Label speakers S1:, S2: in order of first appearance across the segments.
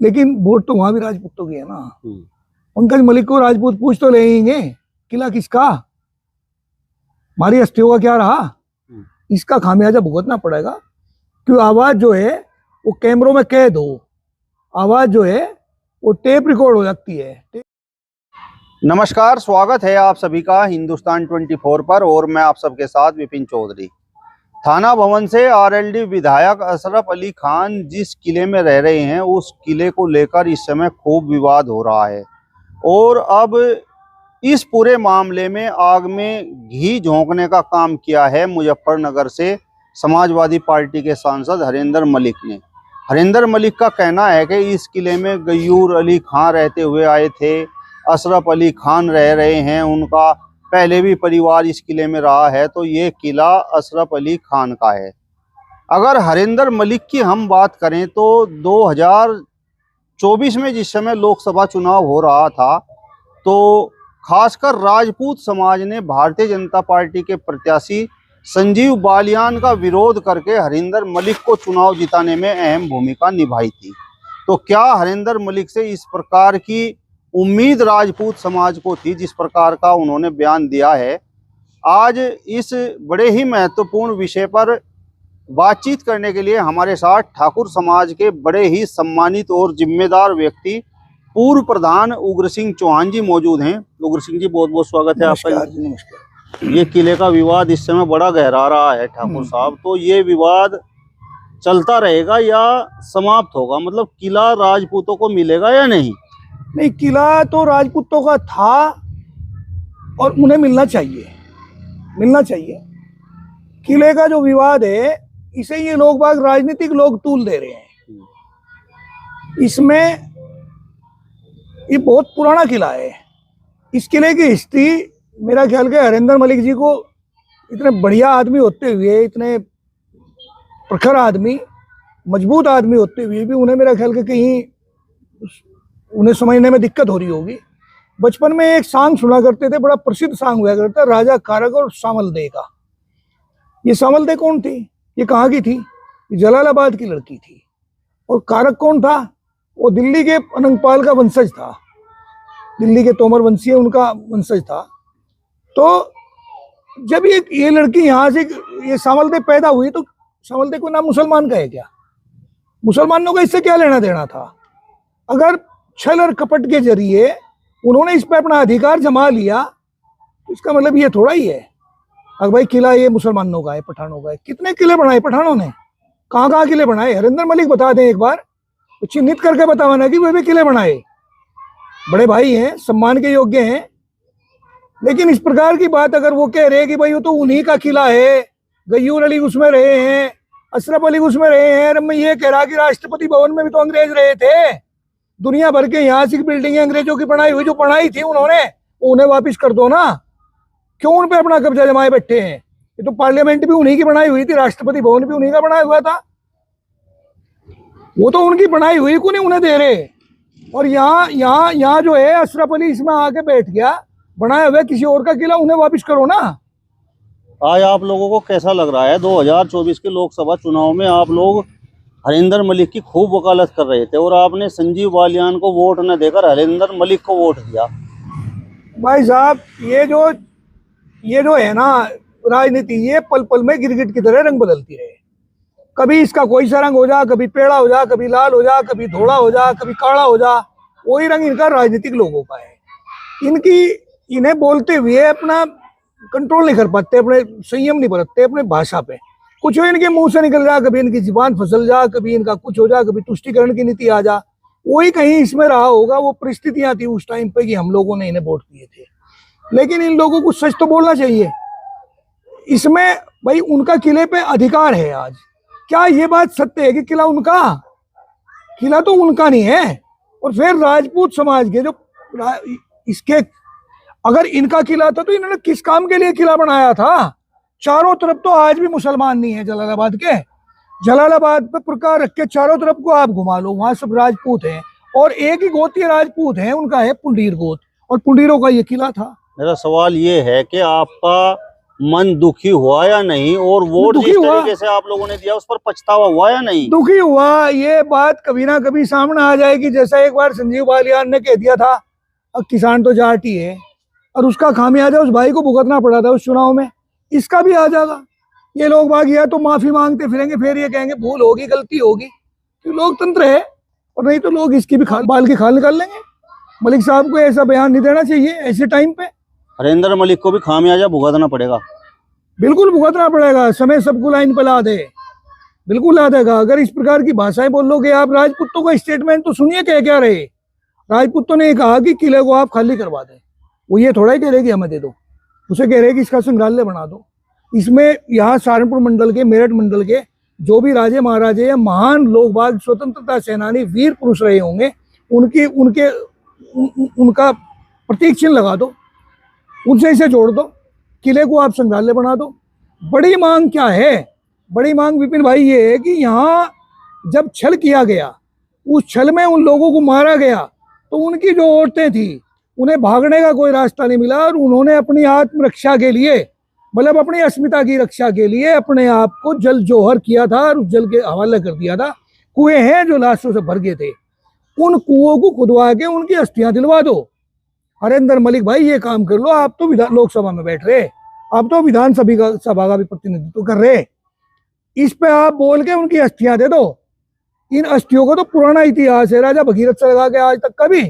S1: लेकिन वोट तो वहां भी राजपूतों की है ना। पंकज मलिक को राजपूत पूछ तो लेंगे किला किसका, हमारी हस्तियों का क्या रहा, इसका खामियाजा भुगतना पड़ेगा। क्यों आवाज जो है वो कैमरों में कैद हो, आवाज जो है वो टेप रिकॉर्ड हो जाती है।
S2: नमस्कार, स्वागत है आप सभी का हिंदुस्तान 24 पर और मैं आप सबके साथ विपिन चौधरी। थाना भवन से आरएलडी विधायक अशरफ अली खान जिस किले में रह रहे हैं उस किले को लेकर इस समय खूब विवाद हो रहा है और अब इस पूरे मामले में आग में घी झोंकने का काम किया है मुजफ्फरनगर से समाजवादी पार्टी के सांसद हरिंदर मलिक ने। हरिंदर मलिक का कहना है कि इस किले में गयूर अली खान रहते हुए आए थे, अशरफ अली खान रह रहे हैं, उनका पहले भी परिवार इस किले में रहा है, तो ये किला अशरफ अली खान का है। अगर हरिंदर मलिक की हम बात करें तो 2024 में जिस समय लोकसभा चुनाव हो रहा था तो खासकर राजपूत समाज ने भारतीय जनता पार्टी के प्रत्याशी संजीव बालियान का विरोध करके हरिंदर मलिक को चुनाव जिताने में अहम भूमिका निभाई थी। तो क्या हरिंदर मलिक से इस प्रकार की उम्मीद राजपूत समाज को थी जिस प्रकार का उन्होंने बयान दिया है? आज इस बड़े ही महत्वपूर्ण विषय पर बातचीत करने के लिए हमारे साथ ठाकुर समाज के बड़े ही सम्मानित और जिम्मेदार व्यक्ति पूर्व प्रधान उग्र सिंह चौहान जी मौजूद हैं। उग्र सिंह जी, बहुत बहुत स्वागत है आपका।
S1: नमस्कार।
S2: ये किले का विवाद इस समय बड़ा गहरा रहा है ठाकुर साहब, तो ये विवाद चलता रहेगा या समाप्त होगा? मतलब किला राजपूतों को मिलेगा या नहीं?
S1: नहीं, किला तो राजपूतों का था और उन्हें मिलना चाहिए। किले का जो विवाद है इसे ये लोग बाग राजनीतिक लोग तूल दे रहे हैं। इसमें ये बहुत पुराना किला है। इस किले की हिस्ट्री मेरा ख्याल के हरिंदर मलिक जी को इतने बढ़िया आदमी होते हुए, इतने प्रखर आदमी, मजबूत आदमी होते हुए भी उन्हें मेरा ख्याल के कहीं उन्हें समझने में दिक्कत हो रही होगी। बचपन में एक सांग सुना करते थे, बड़ा प्रसिद्ध सांग हुआ करता, राजा कारक और सामलदे का। ये सामलदे कौन थी, ये कहाँ की थी? ये जलालाबाद की लड़की थी। और कारक कौन था? वो दिल्ली के अनंगपाल का वंशज था, दिल्ली के तोमर वंशीय उनका वंशज था। तो जब ये लड़की यहाँ से ये सामलदे पैदा हुई तो सामलदे को नाम मुसलमान का है क्या? मुसलमानों का इससे क्या लेना देना था? अगर छल और कपट के जरिए उन्होंने इस पर अपना अधिकार जमा लिया तो इसका मतलब ये थोड़ा ही है अगर भाई किला ये मुसलमानों का है, पठानों का है। कितने किले बनाए पठानों ने, कहाँ किले बनाए? हरिंदर मलिक बता दें एक बार, तो चिन्हित करके बतावाना कि वे भी किले बनाए। बड़े भाई हैं, सम्मान के योग्य हैं। लेकिन इस प्रकार की बात अगर वो कह रहे हैं कि भाई वो तो उन्हीं का किला है, गयूर अली उसमें रहे हैं, अशरफ अली उसमें रहे हैं, मैं ये कह रहा कि राष्ट्रपति भवन में भी तो अंग्रेज रहे थे। दुनिया भर के यहाँ से बिल्डिंगें अंग्रेजों की बनाई हुई, जो बनाई थी उन्होंने, उन्हें वापस कर दो ना। क्यों उन पे अपना कब्जा जमाए बैठे हैं? ये तो पार्लियामेंट भी उन्हीं की बनाई हुई थी, राष्ट्रपति भवन भी उन्हीं का बनाया हुआ था। वो तो उनकी बनाई हुई को नहीं उन्हें दे रहे। और यहाँ जो है अशरफ अली इसमें आके बैठ गया, बनाया हुआ किसी और का किला, उन्हें वापस करो ना।
S2: आज आप लोगों को कैसा लग रहा है? 2024 के लोकसभा चुनाव में आप लोग हरिंदर मलिक की खूब वकालत कर रहे थे और आपने संजीव बालियान को वोट न देकर हरिंदर मलिक को वोट दिया।
S1: भाई साहब, ये जो है ना राजनीति, ये पल पल में गिरगिट की तरह रंग बदलती रहे। कभी इसका कोई सा रंग हो जा, कभी पेड़ा हो जा, कभी लाल हो जा, कभी धोड़ा हो जा, कभी काला हो जा। वही रंग इनका राजनीतिक लोगों का है। इन्हें बोलते हुए अपना कंट्रोल नहीं कर पाते, अपने संयम नहीं बरतते अपने भाषा पे। कुछ हो इनके मुंह से निकल जा, कभी इनकी जुबान फिसल जा, कभी इनका कुछ हो जा, कभी तुष्टिकरण की नीति आ जा। वही कहीं इसमें रहा होगा, वो परिस्थितियां थी उस टाइम पे कि हम लोगों ने इन्हें वोट दिए थे। लेकिन इन लोगों को सच तो बोलना चाहिए। इसमें भाई उनका किले पे अधिकार है। आज क्या ये बात सत्य है कि किला उनका? किला तो उनका नहीं है। और फिर राजपूत समाज के जो इसके, अगर इनका किला था तो इन्होंने किस काम के लिए किला बनाया था? चारों तरफ तो आज भी मुसलमान नहीं है जलालाबाद के। जलालाबाद पे प्रकार रख के चारों तरफ को आप घुमा लो, वहां सब राजपूत हैं और एक ही गोत्रीय राजपूत है, उनका है पुंडीर गोत, और पुंडीरों का ये किला था।
S2: मेरा सवाल ये है कि आपका मन दुखी हुआ या नहीं, और वोट
S1: दुखी
S2: जिस
S1: हुआ।
S2: तरीके से आप लोगों ने दिया उस पर पछतावा हुआ या नहीं?
S1: दुखी हुआ। ये बात कभी ना कभी सामने आ जाएगी। जैसा एक बार संजीव बालियान ने कह दिया था, अब किसान तो जाट ही है, और उसका खामियाजा उस भाई को भुगतना पड़ा था उस चुनाव में। इसका भी आ जाएगा। ये लोग बाग या तो माफी मांगते फिरेंगे, फिर ये कहेंगे भूल होगी, गलती होगी, तो लोकतंत्र है। और नहीं तो लोग इसकी भी बाल की खाल निकाल लेंगे। मलिक साहब को ऐसा बयान नहीं देना चाहिए ऐसे टाइम पे।
S2: हरेंद्र मलिक को भी खामियाजा भुगतना पड़ेगा।
S1: बिल्कुल भुगतना पड़ेगा। समय सबको लाइन पे ला दे, बिल्कुल ला देगा। अगर इस प्रकार की भाषाएं बोलोगे आप। राजपूतों का स्टेटमेंट तो सुनिए क्या रहे। राजपूतों ने कहा कि किले को आप खाली करवा दें। वो ये थोड़ा ही कह रहे कि हमें दे दो, उसे कह रहे कि इसका संग्रहालय बना दो। इसमें यहाँ सहारनपुर मंडल के, मेरठ मंडल के जो भी राजे महाराजे या महान लोग बाग, स्वतंत्रता सेनानी, वीर पुरुष रहे होंगे, उनका प्रतीक चिन्ह लगा दो, उनसे इसे जोड़ दो, किले को आप संग्रहालय बना दो। बड़ी मांग क्या है? बड़ी मांग विपिन भाई ये है कि यहाँ जब छल किया गया, उस छल में उन लोगों को मारा गया, तो उनकी जो औरतें थी उन्हें भागने का कोई रास्ता नहीं मिला, और उन्होंने अपनी आत्मरक्षा के लिए, मतलब अपनी अस्मिता की रक्षा के लिए अपने आप को जल जोहर किया था और उस जल के हवाले कर दिया था। कुएं हैं जो लाशों से भर गए थे, उन कुओं को खुदवा के उनकी अस्थियां दिलवा दो। हरेंद्र मलिक भाई ये काम कर लो। आप तो लोकसभा में बैठ रहे, आप तो सभा का भी प्रतिनिधित्व कर रहे। इस पे आप बोल के उनकी अस्थियां दे दो। इन अस्थियों का तो पुराना इतिहास है, राजा भगीरथ से लगा के आज तक का भी।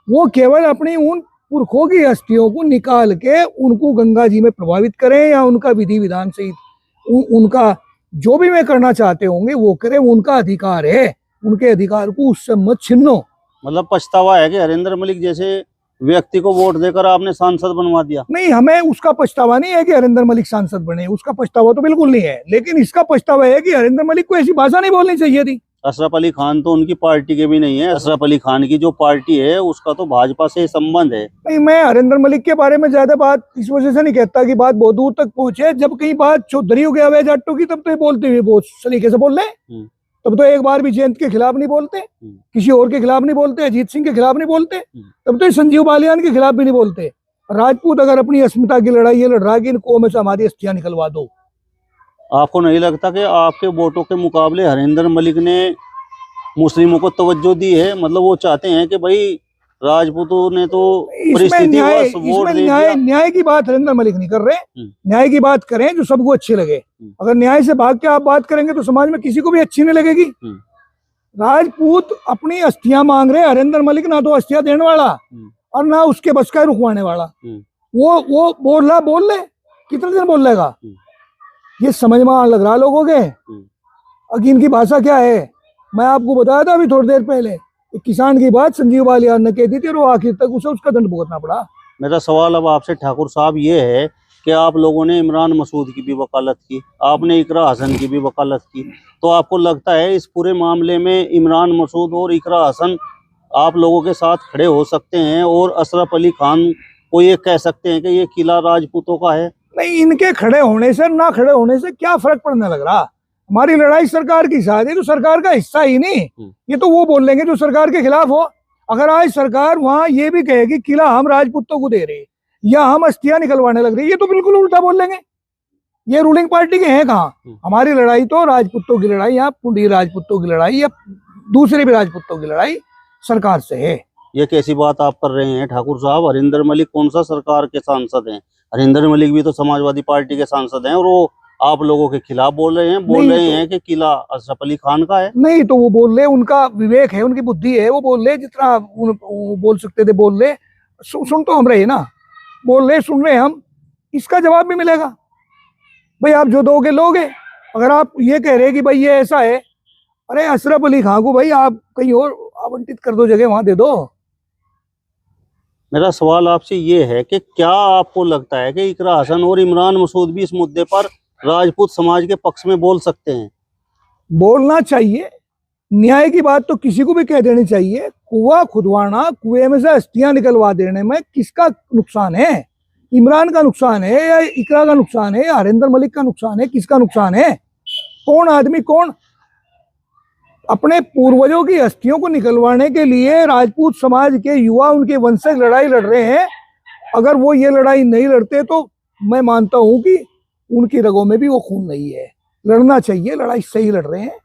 S1: वो केवल अपनी उन पुरखों की अस्थियों को निकाल के उनको गंगा जी में प्रभावित करें, या उनका विधि विधान से उनका जो भी वे करना चाहते होंगे वो करें। उनका अधिकार है, उनके अधिकार को उससे मत छीनो।
S2: मतलब पछतावा है कि हरेंद्र मलिक जैसे व्यक्ति को वोट देकर आपने सांसद बनवा दिया?
S1: नहीं, हमें उसका पछतावा नहीं है कि हरेंद्र मलिक सांसद बने, उसका पछतावा तो बिल्कुल नहीं है। लेकिन इसका पछतावा है कि हरेंद्र मलिक को ऐसी भाषा नहीं बोलनी चाहिए थी।
S2: अशरफ अली खान तो उनकी पार्टी के भी नहीं है। अशरफ अली खान की जो पार्टी है उसका तो भाजपा से संबंध है।
S1: नहीं, मैं हरेंद्र मलिक के बारे में ज्यादा बात इस वजह से नहीं कहता कि बात बहुत दूर तक पहुंचे। जब कहीं बात चौधरी हो गया जाट्टो की, तब तो ये बोलते हुए बहुत सलीके से बोल रहे। तब तो एक बार भी जयंत के खिलाफ नहीं बोलते, किसी और के खिलाफ नहीं बोलते, अजीत सिंह के खिलाफ नहीं बोलते, तब तो संजीव बालियान के खिलाफ भी नहीं बोलते। राजपूत अगर अपनी अस्मिता की लड़ाई ये लड़ रहा है कि इन कौम से हमारी अस्थियां निकलवा दो।
S2: आपको नहीं लगता कि आपके वोटों के मुकाबले हरेंद्र मलिक ने मुस्लिमों को तवज्जो दी है? मतलब वो चाहते हैं कि भाई राजपूतों ने तो परिस्थितिवश वोट दे दिया।
S1: न्याय की बात हरेंद्र मलिक नहीं कर रहे। न्याय की बात करें जो सबको अच्छी लगे। अगर न्याय से भाग के आप बात करेंगे तो समाज में किसी को भी अच्छी नहीं लगेगी। राजपूत अपनी अस्थियां मांग रहे। हरेंद्र मलिक ना तो अस्थियां देने वाला और ना उसके बस का रुकवाने वाला। वो बोल ले, कितने दिन बोल लेगा? ये समझ में लग रहा लोगों के। अब इनकी भाषा क्या है? मैं आपको बताया था अभी थोड़ी देर पहले, किसान की बात संजीव बालियान ने कह दी थी और वो आखिर तक उसे उसका दंड भुगतना पड़ा।
S2: मेरा सवाल अब आपसे ठाकुर साहब ये है कि आप लोगों ने इमरान मसूद की भी वकालत की, आपने इकरा हसन की भी वकालत की, तो आपको लगता है इस पूरे मामले में इमरान मसूद और इकरा हसन आप लोगों के साथ खड़े हो सकते हैं और अशरफ अली खान को ये कह सकते हैं कि ये किला राजपूतों का है?
S1: नहीं, इनके खड़े होने से ना खड़े होने से क्या फर्क पड़ने लग रहा? हमारी लड़ाई सरकार की साथ है, तो सरकार का हिस्सा ही नहीं। ये तो वो बोल लेंगे जो सरकार के खिलाफ हो। अगर आज सरकार वहां ये भी कहेगी किला हम राजपूतों को दे रहे या हम अस्थियां निकलवाने लग रही, ये तो बिल्कुल उल्टा बोल लेंगे। ये रूलिंग पार्टी के हैं कहाँ? हमारी लड़ाई तो राजपूतों की लड़ाई, या पुंडी राजपूतों की लड़ाई या दूसरे भी राजपूतों की लड़ाई सरकार से है।
S2: ये कैसी बात आप कर रहे हैं ठाकुर साहब? हरिंदर मलिक कौन सा सरकार के सांसद हैं? हरिंदर मलिक भी तो समाजवादी पार्टी के सांसद हैं और वो आप लोगों के खिलाफ बोल रहे हैं कि किला अशरफ अली खान का है।
S1: नहीं तो वो बोल रहे, उनका विवेक है, उनकी बुद्धि है, वो बोल रहे जितना बोल सकते थे बोल रहे। सुन तो हम रहे ना, बोल रहे, सुन रहे हम। इसका जवाब भी मिलेगा। भाई आप जो दोगे लोगे। अगर आप ये कह रहे कि भाई ये ऐसा है, अरे अशरफ अली खान को भाई आप कहीं और आवंटित कर दो, जगह वहां दे दो।
S2: मेरा सवाल आपसे ये है कि क्या आपको लगता है कि इकरा हसन और इमरान मसूद भी इस मुद्दे पर राजपूत समाज के पक्ष में बोल सकते हैं?
S1: बोलना चाहिए। न्याय की बात तो किसी को भी कह देनी चाहिए। कुआं खुदवाना, कुएं में से अस्थियां निकलवा देने में किसका नुकसान है? इमरान का नुकसान है या इकरा का नुकसान है या हरिंदर मलिक का नुकसान है? किसका नुकसान है? कौन आदमी, कौन अपने पूर्वजों की अस्थियों को निकलवाने के लिए राजपूत समाज के युवा, उनके वंशज लड़ाई लड़ रहे हैं? अगर वो ये लड़ाई नहीं लड़ते तो मैं मानता हूं कि उनकी रगों में भी वो खून नहीं है। लड़ना चाहिए, लड़ाई सही लड़ रहे हैं,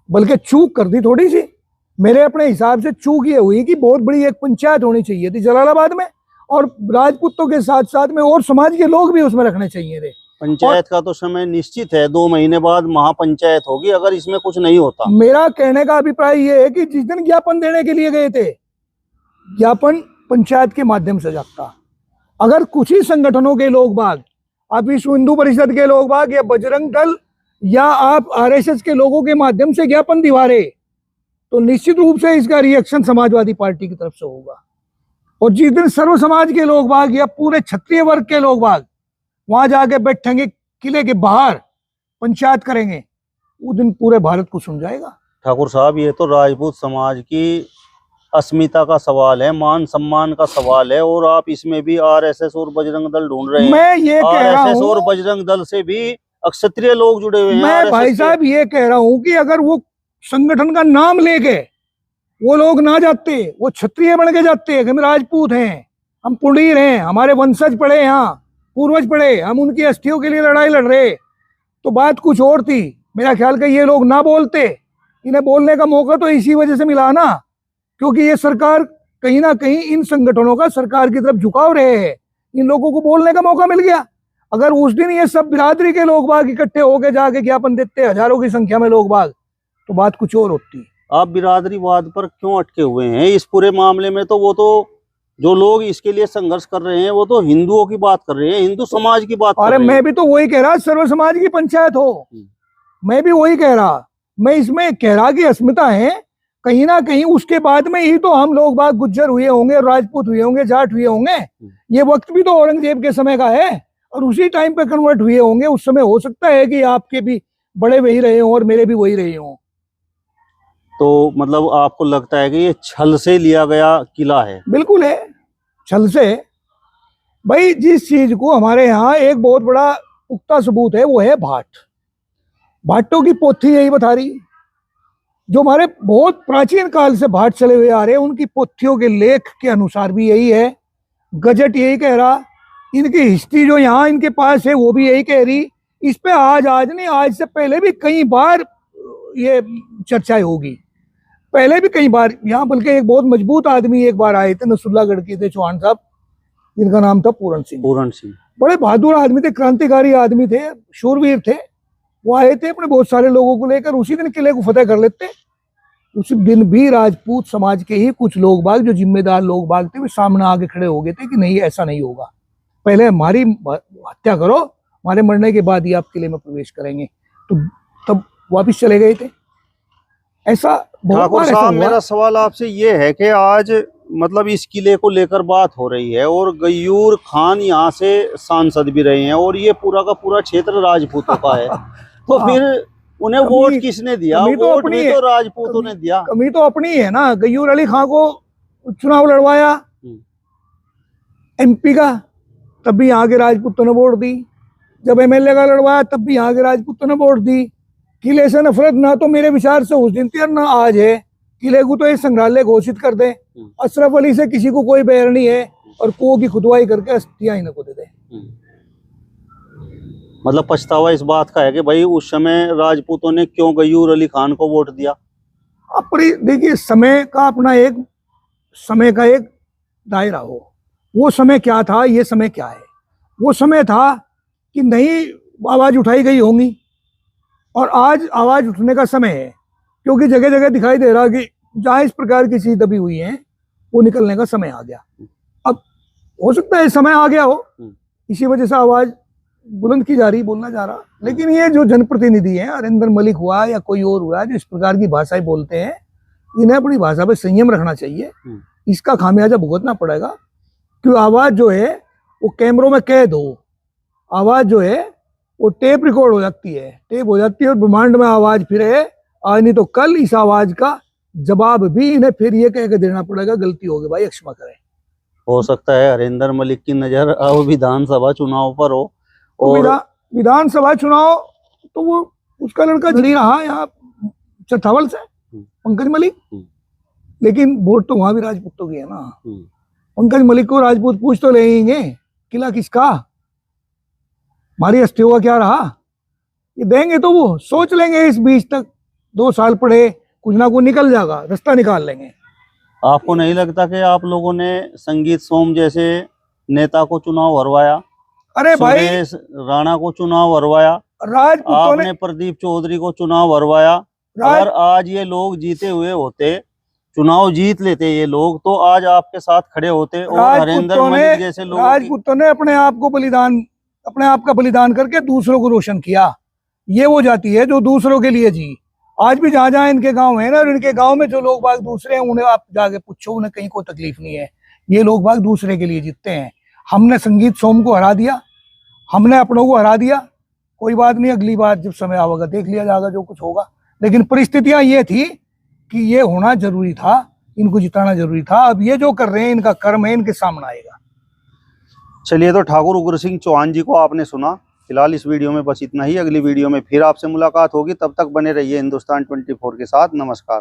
S1: बल्कि चूक कर दी थोड़ी सी। मेरे अपने हिसाब से चूक ये हुई कि बहुत बड़ी एक पंचायत होनी चाहिए थी जलालाबाद में, और राजपूतों के साथ साथ में और समाज के लोग भी उसमें रखने चाहिए थे।
S2: पंचायत का तो समय निश्चित है, 2 महीने बाद महापंचायत होगी अगर इसमें कुछ नहीं होता।
S1: मेरा कहने का अभिप्राय ये है कि जिस दिन ज्ञापन देने के लिए गए थे, ज्ञापन पंचायत के माध्यम से जाता। अगर कुछ ही संगठनों के लोग बाग, आप विश्व हिंदू परिषद के लोग बाग या बजरंग दल या आप आरएसएस के लोगों के माध्यम से ज्ञापन दिवा रहे, तो निश्चित रूप से इसका रिएक्शन समाजवादी पार्टी की तरफ से होगा। और जिस दिन सर्व समाज के लोग बाग या पूरे क्षत्रिय वर्ग के लोग बाग वहां जाके बैठेंगे, किले के बाहर पंचायत करेंगे, उस दिन पूरे भारत को सुन जाएगा।
S2: ठाकुर साहब, ये तो राजपूत समाज की अस्मिता का सवाल है, मान सम्मान का सवाल है, और आप इसमें भी आरएसएस और बजरंग दल ढूंढ रहे हैं।
S1: मैं ये कह रहा
S2: आरएसएस
S1: हूं,
S2: और बजरंग दल से भी क्षत्रिय लोग जुड़े हुए हैं।
S1: मैं भाई साहब ये कह रहा हूं कि अगर वो संगठन का नाम लेके वो लोग ना जाते, वो क्षत्रिय बन के जाते कि हम राजपूत हैं, हम पुंडीर हैं, हमारे वंशज पड़े, यहाँ पूर्वज पड़े, हम उनकी अस्थियों के लिए लड़ाई लड़ रहे, तो बात कुछ और थी। मेरा ख्याल कि ये लोग ना बोलते। इन्हें बोलने का मौका तो इसी वजह से मिला ना, क्योंकि ये सरकार कहीं ना कहीं इन संगठनों का सरकार की तरफ झुकाव रहे हैं, इन लोगों को बोलने का मौका मिल गया। अगर उस दिन ये सब बिरादरी के लोग बाग इकट्ठे होके जाके ज्ञापन देते, हजारों की संख्या में लोग बाग, तो बात कुछ और होती।
S2: आप बिरादरीवाद पर क्यों अटके हुए हैं इस पूरे मामले में? तो वो तो जो लोग इसके लिए संघर्ष कर रहे हैं वो तो हिंदुओं की बात कर रहे हैं, हिंदू समाज की बात कर रहे हैं।
S1: अरे मैं भी तो वही कह रहा, सर्व समाज की पंचायत हो, मैं भी वही कह रहा। मैं इसमें कह रहा कि अस्मिता है कहीं ना कहीं, उसके बाद में ही तो हम लोग बाग गुज्जर हुए होंगे, राजपूत हुए होंगे, जाट हुए होंगे। ये वक्त भी तो औरंगजेब के समय का है, और उसी टाइम पे कन्वर्ट हुए होंगे। उस समय हो सकता है कि आपके भी बड़े वही रहे हों और मेरे भी वही रहे हों।
S2: तो मतलब आपको लगता है कि ये छल से लिया गया किला है?
S1: बिल्कुल है, छल से। भाई जिस चीज को हमारे यहाँ एक बहुत बड़ा पुख्ता सबूत है, वो है भाट। भाटों की पोथी यही बता रही, जो हमारे बहुत प्राचीन काल से भाट चले हुए आ रहे हैं, उनकी पोथियों के लेख के अनुसार भी यही है। गजट यही कह रहा, इनकी हिस्ट्री जो यहाँ इनके पास है वो भी यही कह रही। इस पे आज नहीं, आज से पहले भी कई बार ये चर्चाएं होगी, पहले भी कई बार यहाँ। बल्कि एक बहुत मजबूत आदमी एक बार आए थे, नसरुल्लागढ़ के थे, चौहान साहब, जिनका नाम था पूरन सिंह।
S2: पूरन सिंह
S1: बड़े बहादुर आदमी थे, क्रांतिकारी आदमी थे, शूरवीर थे। वो आए थे अपने बहुत सारे लोगों को लेकर, उसी दिन किले को फतेह कर लेते। उसी दिन भी राजपूत समाज के ही कुछ लोग बाग, जो जिम्मेदार लोग बाग थे, वे सामने आके खड़े हो गए थे कि नहीं, ऐसा नहीं होगा, पहले हमारी हत्या करो, हमारे मरने के बाद ही आप किले में प्रवेश करेंगे। तो तब वापिस चले गए थे। ऐसा
S2: ठाकुर साहब, मेरा सवाल आपसे ये है कि आज मतलब इस किले को लेकर बात हो रही है, और गयूर खान यहाँ से सांसद भी रहे हैं, और ये पूरा का पूरा क्षेत्र राजपूतों का है। तो फिर उन्हें वोट किसने दिया? वोट भी तो राजपूतों ने दिया।
S1: कमी तो अपनी है ना। गयूर अली खान को चुनाव लड़वाया एमपी का, तब भी यहाँ के राजपूतों ने वोट दी। जब एमएलए का लड़वाया, तब भी यहाँ के राजपूतों ने वोट दी। किले से नफरत ना तो मेरे विचार से उस दिन थी और ना आज है। किले को तो एक संग्रहालय घोषित कर दे। अशरफ अली से किसी को कोई बैर नहीं है, और कुओं की खुदवाई करके अस्थियां इन्हें को दे दे।
S2: मतलब पछतावा इस बात का है कि भाई उस समय राजपूतों ने क्यों गयूर अली खान को वोट दिया?
S1: अपनी देखिए, समय का अपना एक समय का एक दायरा हो। वो समय क्या था, ये समय क्या है? वो समय था कि नहीं आवाज उठाई गई होंगी, और आज आवाज उठने का समय है, क्योंकि जगह जगह दिखाई दे रहा कि जहां इस प्रकार की चीज दबी हुई है, वो निकलने का समय आ गया। अब हो सकता है समय आ गया हो, इसी वजह से आवाज बुलंद की जा रही, बोलना जा रहा। लेकिन ये जो जनप्रतिनिधि हैं, अरिंदर मलिक हुआ या कोई और हुआ, जो इस प्रकार की भाषाएं बोलते हैं, इन्हें अपनी भाषा पे संयम रखना चाहिए। इसका खामियाजा भुगतना पड़ेगा, क्योंकि आवाज जो है वो कैमरों में कैद हो, आवाज जो है वो टेप रिकॉर्ड हो जाती है, टेप हो जाती है, और ब्रह्मांड में आवाज फिरे। आज नहीं तो कल इस आवाज का जवाब भी इन्हें फिर ये कह के देना पड़ेगा, गलती हो गई भाई, क्षमा करें।
S2: हो सकता है अरिंदर मलिक की नजर अब विधानसभा चुनाव पर हो, और
S1: विधानसभा चुनाव तो वो उसका लड़का झड़ी रहा यहाँ चथावल से, पंकज मलिक। लेकिन वोट तो वहां भी राजपूतों की है ना। पंकज मलिक को राजपूत पूछ तो लेंगे किला किसका, हमारी हस्तियों का क्या रहा? ये देंगे तो वो सोच लेंगे इस बीच तक, 2 साल पढ़े, कुछ ना कुछ निकल जाएगा, रास्ता निकाल लेंगे।
S2: आपको नहीं लगता कि आप लोगों ने संगीत सोम जैसे नेता को चुनाव हरवाया,
S1: अरे भाई,
S2: सुरेश राणा को चुनाव हरवाया,
S1: राजपूतों ने
S2: आपने प्रदीप चौधरी को चुनाव हरवाया?
S1: राज
S2: अगर आज ये लोग जीते हुए होते, चुनाव जीत लेते ये लोग, तो आज आपके साथ खड़े होते और हरेंद्र
S1: राजपूतों ने
S2: मलिक जैसे लोग
S1: राजपूतों ने अपने आप को बलिदान, अपने आप का बलिदान करके दूसरों को रोशन किया। ये वो जाति है जो दूसरों के लिए जी। आज भी जहां जहां इनके गांव है ना, और इनके गांव में जो लोग बाग दूसरे हैं, उन्हें आप जाके पूछो, उन्हें कहीं कोई तकलीफ नहीं है। ये लोग बाग दूसरे के लिए जीतते हैं। हमने संगीत सोम को हरा दिया, हमने अपनों को हरा दिया। कोई बात नहीं, अगली बार जब समय आवेगा देख लिया जाएगा जो कुछ होगा। लेकिन परिस्थितियां ये थी कि ये होना जरूरी था, इनको जिताना जरूरी था। अब ये जो कर रहे हैं इनका कर्म है, इनके सामने आएगा।
S2: चलिए, तो ठाकुर उग्र सिंह चौहान जी को आपने सुना। फिलहाल इस वीडियो में बस इतना ही। अगली वीडियो में फिर आपसे मुलाकात होगी। तब तक बने रहिए हिंदुस्तान 24 के साथ। नमस्कार।